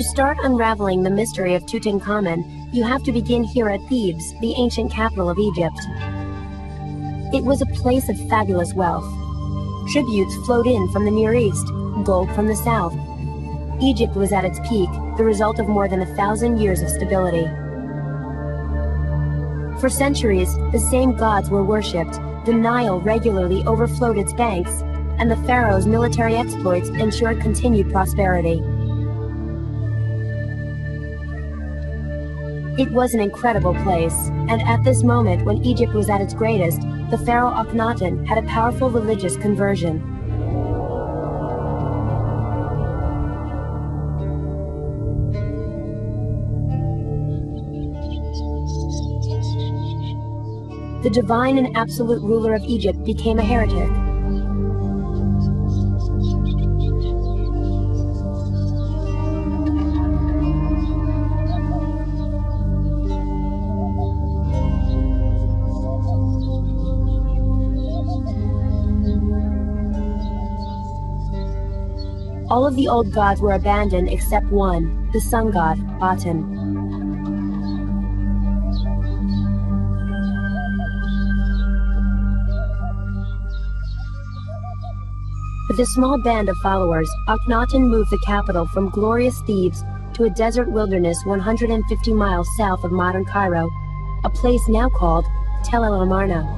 To start unraveling the mystery of Tutankhamun, you have to begin here at Thebes, the ancient capital of Egypt. It was a place of fabulous wealth. Tributes flowed in from the Near East, gold from the south. Egypt was at its peak, the result of more than 1,000 years of stability. For centuries, the same gods were worshipped, the Nile regularly overflowed its banks, and the pharaoh's military exploits ensured continued prosperity. It was an incredible place, and at this moment when Egypt was at its greatest, the pharaoh Akhenaton had a powerful religious conversion. The divine and absolute ruler of Egypt became a heretic. All of the old gods were abandoned except one, the sun god, Aten. With a small band of followers, Akhenaton moved the capital from glorious Thebes to a desert wilderness 150 miles south of modern Cairo, a place now called Tel El Amarna.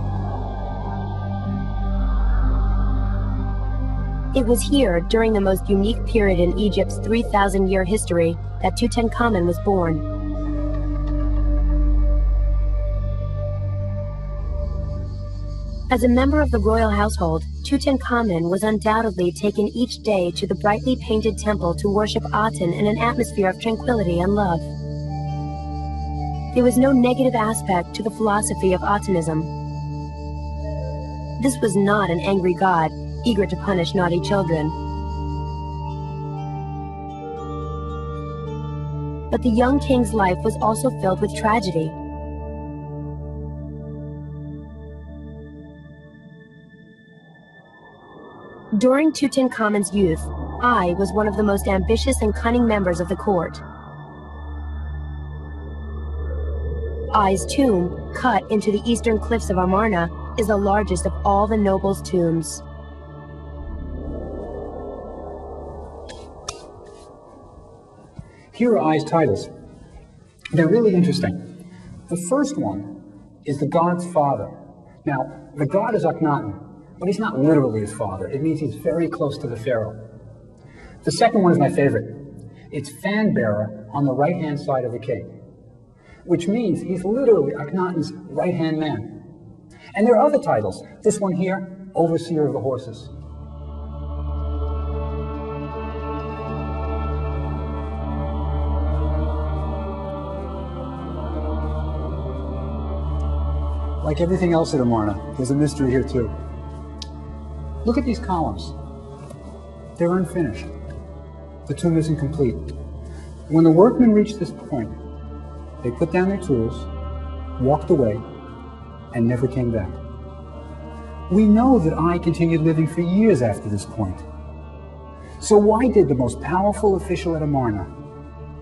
It was here, during the most unique period in Egypt's 3,000-year history, that Tutankhamun was born. As a member of the royal household, Tutankhamun was undoubtedly taken each day to the brightly painted temple to worship Aten in an atmosphere of tranquility and love. There was no negative aspect to the philosophy of Atenism. This was not an angry god, eager to punish naughty children. But the young king's life was also filled with tragedy. During Tutankhamun's youth, I was one of the most ambitious and cunning members of the court. I's tomb, cut into the eastern cliffs of Amarna, is the largest of all the nobles' tombs. Here are I's titles. They're really interesting. The first one is the god's father. Now, the god is Akhenaton, but he's not literally his father. It means he's very close to the pharaoh. The second one is my favorite. It's fan bearer on the right-hand side of the king, which means he's literally Akhenaton's right-hand man. And there are other titles. This one here, overseer of the horses. Like everything else at Amarna, there's a mystery here too. Look at these columns. They're unfinished. The tomb isn't complete. When the workmen reached this point, they put down their tools, walked away, and never came back. We know that I continued living for years after this point. So why did the most powerful official at Amarna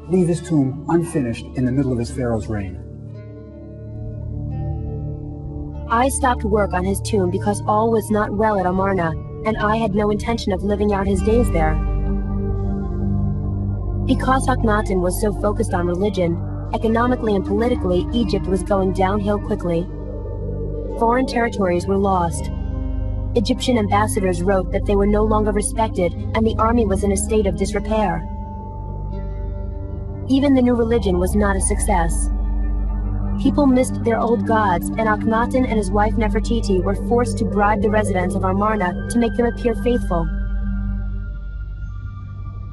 leave his tomb unfinished in the middle of his pharaoh's reign? I stopped work on his tomb because all was not well at Amarna, and I had no intention of living out his days there. Because Akhenaton was so focused on religion, economically and politically, Egypt was going downhill quickly. Foreign territories were lost. Egyptian ambassadors wrote that they were no longer respected, and the army was in a state of disrepair. Even the new religion was not a success. People missed their old gods, and Akhenaton and his wife Nefertiti were forced to bribe the residents of Amarna to make them appear faithful.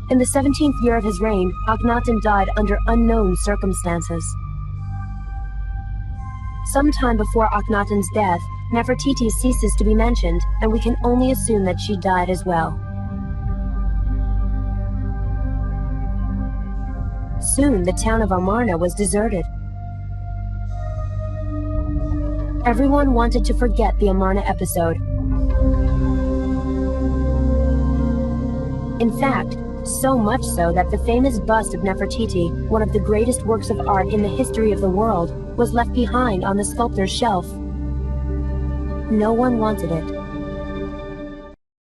In the 17th year of his reign, Akhenaton died under unknown circumstances. Sometime before Akhenaton's death, Nefertiti ceases to be mentioned, and we can only assume that she died as well. Soon, the town of Amarna was deserted. Everyone wanted to forget the Amarna episode. In fact, So much so that the famous bust of Nefertiti, one of the greatest works of art in the history of the world, was left behind on the sculptor's shelf. No one wanted it.